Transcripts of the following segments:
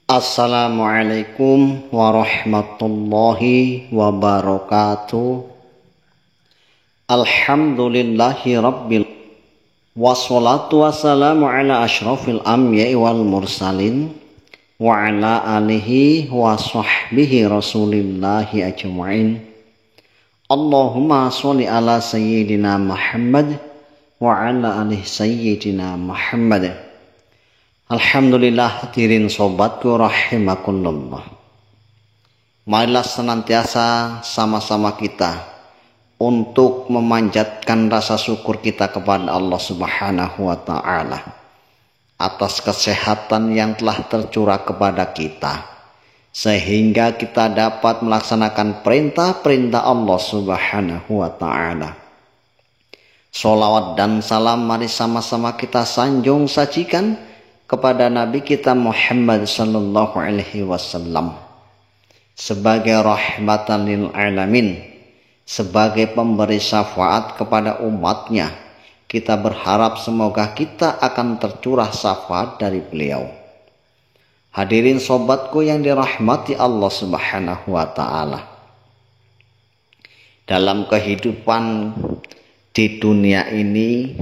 Assalamualaikum warahmatullahi wabarakatuh. Alhamdulillahi rabbil wassalatu wassalamu ala ashrafil anbiya'i wal mursalin wa ala alihi wa sahbihi rasulillahi ajma'in. Allahumma sholli ala sayyidina Muhammad wa ala alihi sayyidina Muhammad. Alhamdulillah, hadirin sobatku rahimakumullah. Marilah senantiasa sama-sama kita untuk memanjatkan rasa syukur kita kepada Allah Subhanahu wa ta'ala atas kesehatan yang telah tercurah kepada kita, sehingga kita dapat melaksanakan perintah-perintah Allah Subhanahu wa ta'ala. Sholawat dan salam mari sama-sama kita sanjung sajikan kepada Nabi kita Muhammad sallallahu alaihi wasallam sebagai rahmatan lil alamin, sebagai pemberi syafaat kepada umatnya. Kita berharap semoga kita akan tercurah syafaat dari beliau. Hadirin sobatku yang dirahmati Allah Subhanahu wa ta'ala, dalam kehidupan di dunia ini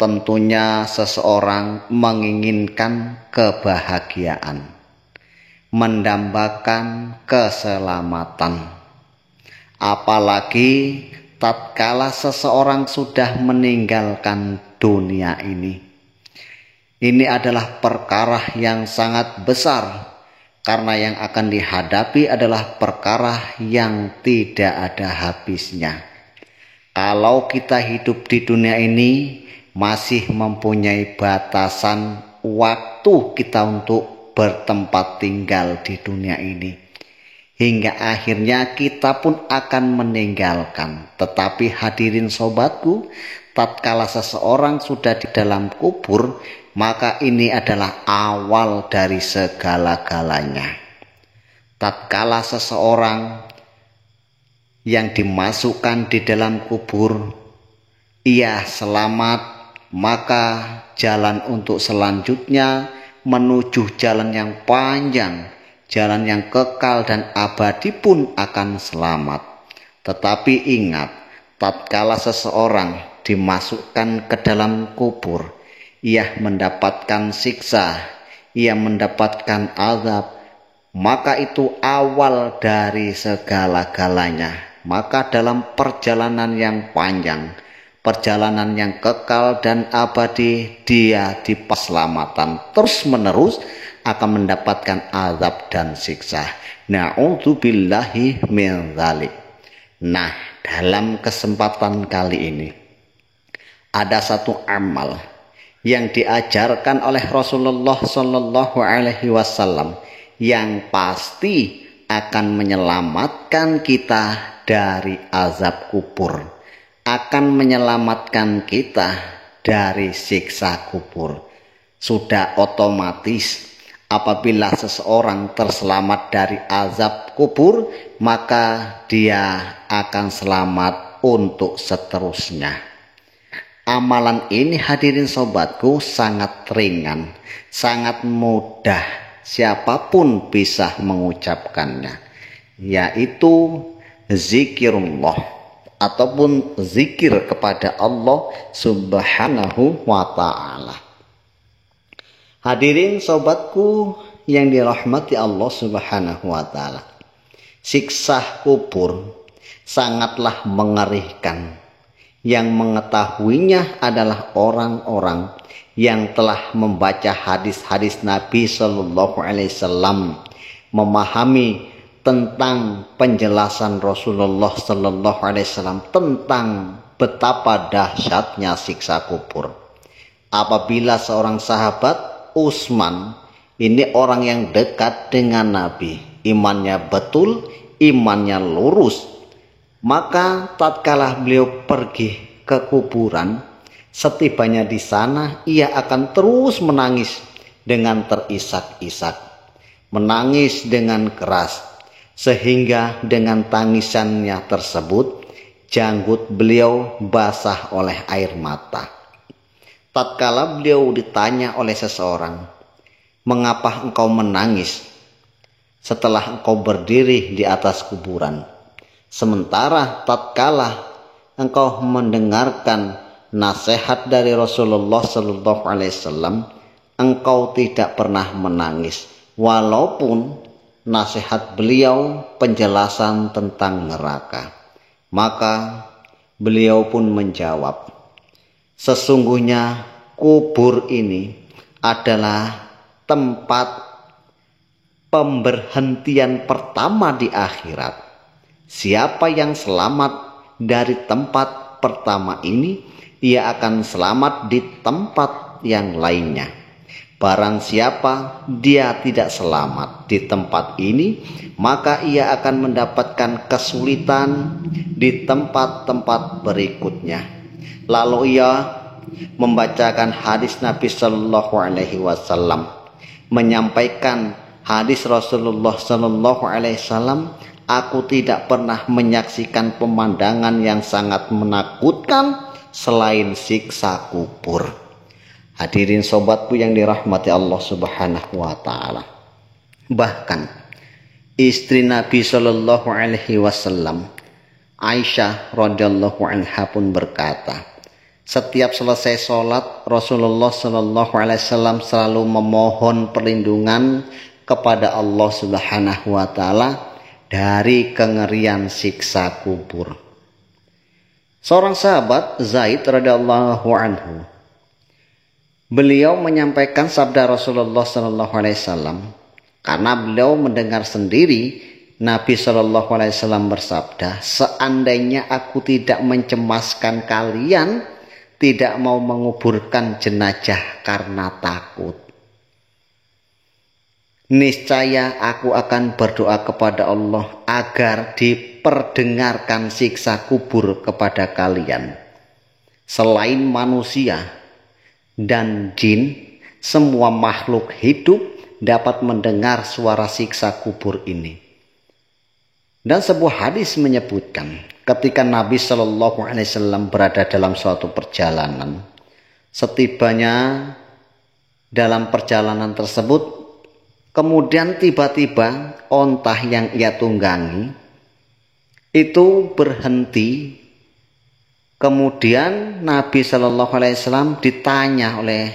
tentunya seseorang menginginkan kebahagiaan, mendambakan keselamatan. Apalagi tatkala seseorang sudah meninggalkan dunia ini. Ini adalah perkara yang sangat besar, karena yang akan dihadapi adalah perkara yang tidak ada habisnya. Kalau kita hidup di dunia ini masih mempunyai batasan waktu kita untuk bertempat tinggal di dunia ini, hingga akhirnya kita pun akan meninggalkan. Tetapi hadirin sobatku, tatkala seseorang sudah di dalam kubur, maka ini adalah awal dari segala-galanya. Tatkala seseorang yang dimasukkan di dalam kubur ia selamat, maka jalan untuk selanjutnya menuju jalan yang panjang, jalan yang kekal dan abadi pun akan selamat. Tetapi ingat, tatkala seseorang dimasukkan ke dalam kubur, ia mendapatkan siksa, ia mendapatkan azab, maka itu awal dari segala-galanya. Maka dalam perjalanan yang panjang, perjalanan yang kekal dan abadi, dia di keselamatan terus menerus akan mendapatkan azab dan siksa. Na'udzubillahi min dzalik. Nah, dalam kesempatan kali ini ada satu amal yang diajarkan oleh Rasulullah sallallahu alaihi wasallam yang pasti akan menyelamatkan kita dari azab kubur, akan menyelamatkan kita dari siksa kubur. Sudah otomatis apabila seseorang terselamat dari azab kubur, maka dia akan selamat untuk seterusnya. Amalan ini hadirin sobatku sangat ringan, sangat mudah, siapapun bisa mengucapkannya, yaitu zikirullah ataupun zikir kepada Allah Subhanahu wa ta'ala. Hadirin sobatku yang dirahmati Allah Subhanahu wa ta'ala, siksa kubur sangatlah mengerikan. Yang mengetahuinya adalah orang-orang yang telah membaca hadis-hadis Nabi Sallallahu Alaihi Wasallam, memahami tentang penjelasan Rasulullah Sallallahu Alaihi Wasallam tentang betapa dahsyatnya siksa kubur. Apabila seorang sahabat Utsman, ini orang yang dekat dengan Nabi, imannya betul, imannya lurus, maka tatkala beliau pergi ke kuburan, setibanya di sana ia akan terus menangis dengan terisak-isak, menangis dengan keras, sehingga dengan tangisannya tersebut janggut beliau basah oleh air mata. Tatkala beliau ditanya oleh seseorang, Mengapa engkau menangis setelah engkau berdiri di atas kuburan, sementara tatkala engkau mendengarkan nasihat dari Rasulullah Sallallahu Alaihi Wasallam, engkau tidak pernah menangis, walaupun nasihat beliau penjelasan tentang neraka. Maka beliau pun menjawab, sesungguhnya kubur ini adalah tempat pemberhentian pertama di akhirat. Siapa yang selamat dari tempat pertama ini, ia akan selamat di tempat yang lainnya. Barang siapa dia tidak selamat di tempat ini, maka ia akan mendapatkan kesulitan di tempat-tempat berikutnya. Lalu ia membacakan hadis Nabi Sallallahu Alaihi Wasallam, menyampaikan hadis Rasulullah Sallallahu Alaihi Wasallam, aku tidak pernah menyaksikan pemandangan yang sangat menakutkan selain siksa kubur. Hadirin sobatku yang dirahmati Allah Subhanahu wa taala. Bahkan istri Nabi Sallallahu Alaihi Wasallam, Aisyah radhiyallahu anha pun berkata, setiap selesai sholat Rasulullah Sallallahu Alaihi Wasallam selalu memohon perlindungan kepada Allah Subhanahu wa taala dari kengerian siksa kubur. Seorang sahabat, Zaid radhiyallahu anhu, beliau menyampaikan sabda Rasulullah Sallallahu Alaihi Wasallam karena beliau mendengar sendiri Nabi Sallallahu Alaihi Wasallam bersabda, seandainya aku tidak mencemaskan kalian, tidak mau menguburkan jenazah karena takut, niscaya aku akan berdoa kepada Allah agar diperdengarkan siksa kubur kepada kalian. Selain manusia dan jin, semua makhluk hidup dapat mendengar suara siksa kubur ini. Dan sebuah hadis menyebutkan, ketika Nabi Shallallahu Alaihi Wasallam berada dalam suatu perjalanan, setibanya dalam perjalanan tersebut, kemudian tiba-tiba onta yang ia tunggangi itu berhenti. Kemudian Nabi Shallallahu Alaihi Wasallam ditanya oleh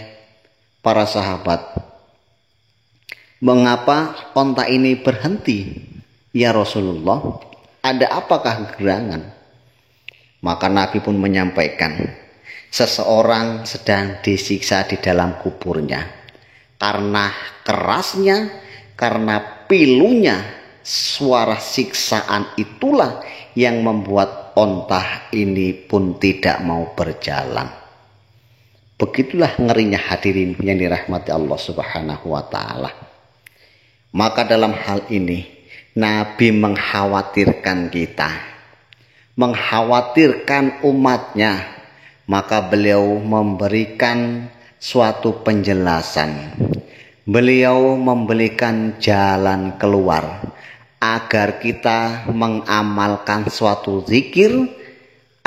para sahabat, mengapa onta ini berhenti? Ya Rasulullah, ada apakah gerangan? Maka Nabi pun menyampaikan, seseorang sedang disiksa di dalam kuburnya. Karena kerasnya, karena pilunya, suara siksaan itulah yang membuat onta ini pun tidak mau berjalan. Begitulah ngerinya hadirin yang dirahmati Allah Subhanahu wa taala. Maka dalam hal ini Nabi mengkhawatirkan kita, mengkhawatirkan umatnya, maka beliau memberikan suatu penjelasan. Beliau memberikan jalan keluar agar kita mengamalkan suatu zikir,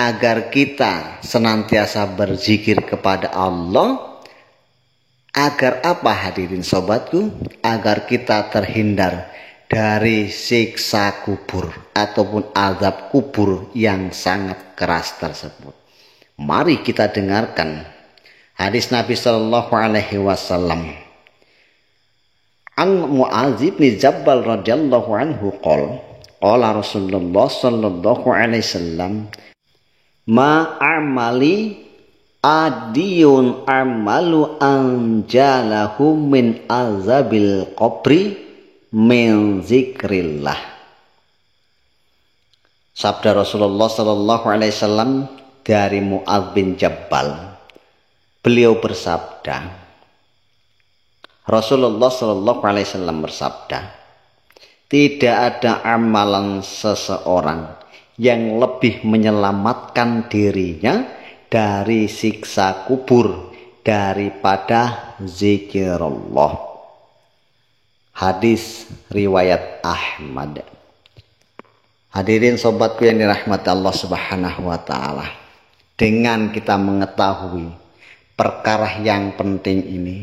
agar kita senantiasa berzikir kepada Allah. Agar apa hadirin sobatku? Agar kita terhindar dari siksa kubur ataupun azab kubur yang sangat keras tersebut. Mari kita dengarkan hadis Nabi Sallallahu Alaihi Wasallam. An Mu'adz bin Jabal radhiyallahu anhu qala Rasulullah sallallahu alaihi wasallam, ma amali adiyun amalu anjalahu min azabil qabri min zikrillah. Sabda Rasulullah sallallahu alaihi wasallam dari Mu'adz bin Jabal. Beliau bersabda, Rasulullah sallallahu alaihi wasallam bersabda, tidak ada amalan seseorang yang lebih menyelamatkan dirinya dari siksa kubur daripada zikirullah. Hadis riwayat Ahmad. Hadirin sobatku yang dirahmati Allah Subhanahu wa taala, dengan kita mengetahui perkara yang penting ini,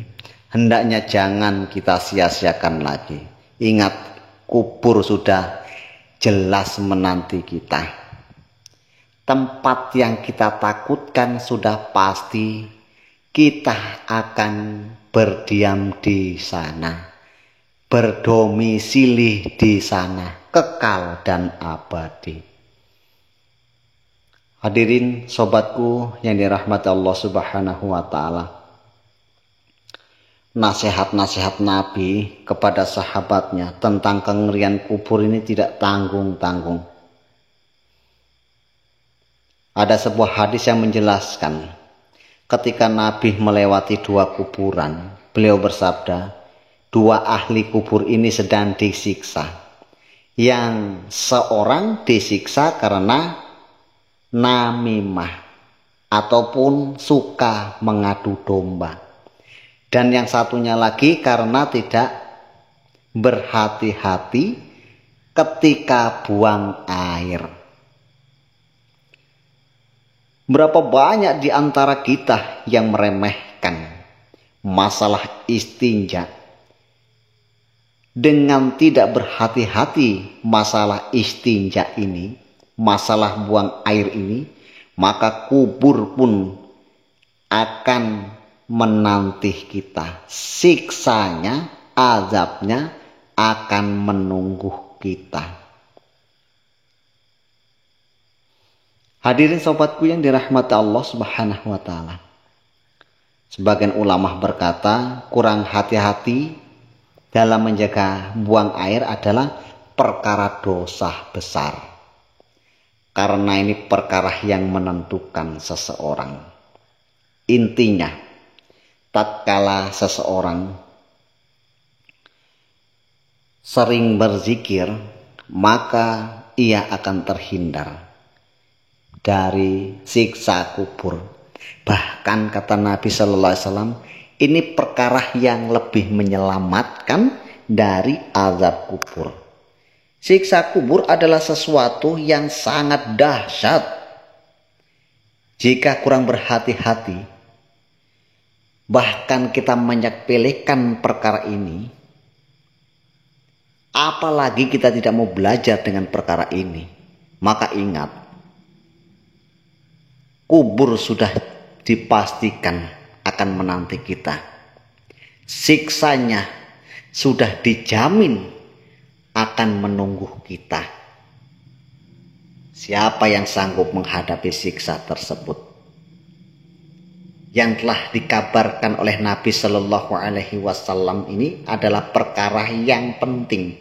hendaknya jangan kita sia-siakan lagi. Ingat, kubur sudah jelas menanti kita. Tempat yang kita takutkan sudah pasti, kita akan berdiam di sana, berdomisili di sana, kekal dan abadi. Hadirin sobatku yang dirahmati Allah Subhanahu wa Ta'ala, nasihat-nasihat Nabi kepada sahabatnya tentang kengerian kubur ini tidak tanggung-tanggung. Ada sebuah hadis yang menjelaskan, ketika Nabi melewati 2 kuburan, beliau bersabda, 2 ahli kubur ini sedang disiksa. Yang seorang disiksa karena namimah ataupun suka mengadu domba. Dan yang satunya lagi karena tidak berhati-hati ketika buang air. Berapa banyak di antara kita yang meremehkan masalah istinja. Dengan tidak berhati-hati masalah istinja ini, masalah buang air ini, maka kubur pun akan menanti kita. Siksanya, azabnya akan menunggu kita. Hadirin sobatku yang dirahmati Allah Subhanahu wa Ta'ala. Sebagian ulama berkata, kurang hati-hati dalam menjaga buang air adalah perkara dosa besar. Karena ini perkara yang menentukan seseorang. Intinya, tatkala seseorang sering berzikir, maka ia akan terhindar dari siksa kubur. Bahkan kata Nabi Sallallahu Alaihi Wasallam, ini perkara yang lebih menyelamatkan dari azab kubur. Siksa kubur adalah sesuatu yang sangat dahsyat. Jika kurang berhati-hati, bahkan kita menyepelekan perkara ini, apalagi kita tidak mau belajar dengan perkara ini, maka ingat, kubur sudah dipastikan akan menanti kita. Siksanya sudah dijamin akan menunggu kita. Siapa yang sanggup menghadapi siksa tersebut? Yang telah dikabarkan oleh Nabi Shallallahu Alaihi Wasallam ini adalah perkara yang penting.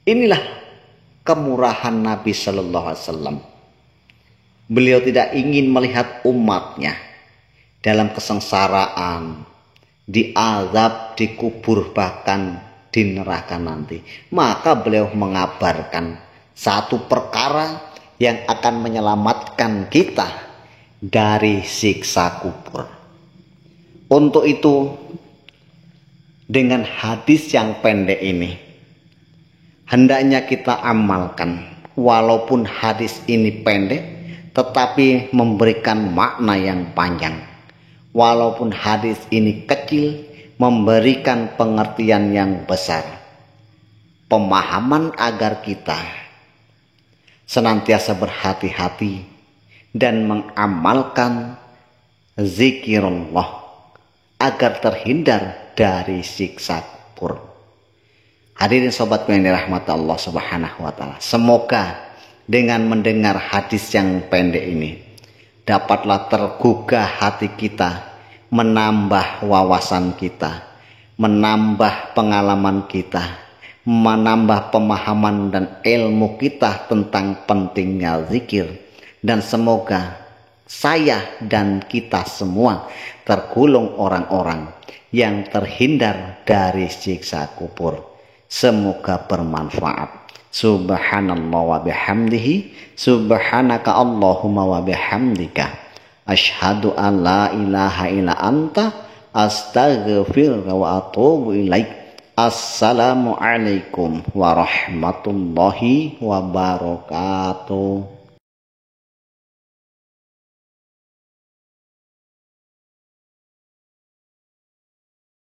Inilah kemurahan Nabi Shallallahu Alaihi Wasallam. Beliau tidak ingin melihat umatnya dalam kesengsaraan, diazab, dikubur, bahkan di neraka nanti. Maka beliau mengabarkan satu perkara yang akan menyelamatkan kita dari siksa kubur. Untuk itu, dengan hadis yang pendek ini, hendaknya kita amalkan. Walaupun hadis ini pendek, tetapi memberikan makna yang panjang. Walaupun hadis ini kecil, memberikan pengertian yang besar. Pemahaman agar kita senantiasa berhati-hati dan mengamalkan zikirullah agar terhindar dari siksa kubur. Hadirin sobatku yang dirahmati Allah Subhanahu wa Ta'ala, semoga dengan mendengar hadis yang pendek ini dapatlah tergugah hati kita, menambah wawasan kita, menambah pengalaman kita, menambah pemahaman dan ilmu kita tentang pentingnya zikir. Dan semoga saya dan kita semua tergolong orang-orang yang terhindar dari siksa kubur. Semoga bermanfaat. Subhanallah wa bihamdihi, subhanaka Allahumma wa bihamdika, asyhadu an la ilaha illa anta, astaghfiruka wa atubu ilaik. Assalamualaikum warahmatullahi wabarakatuh.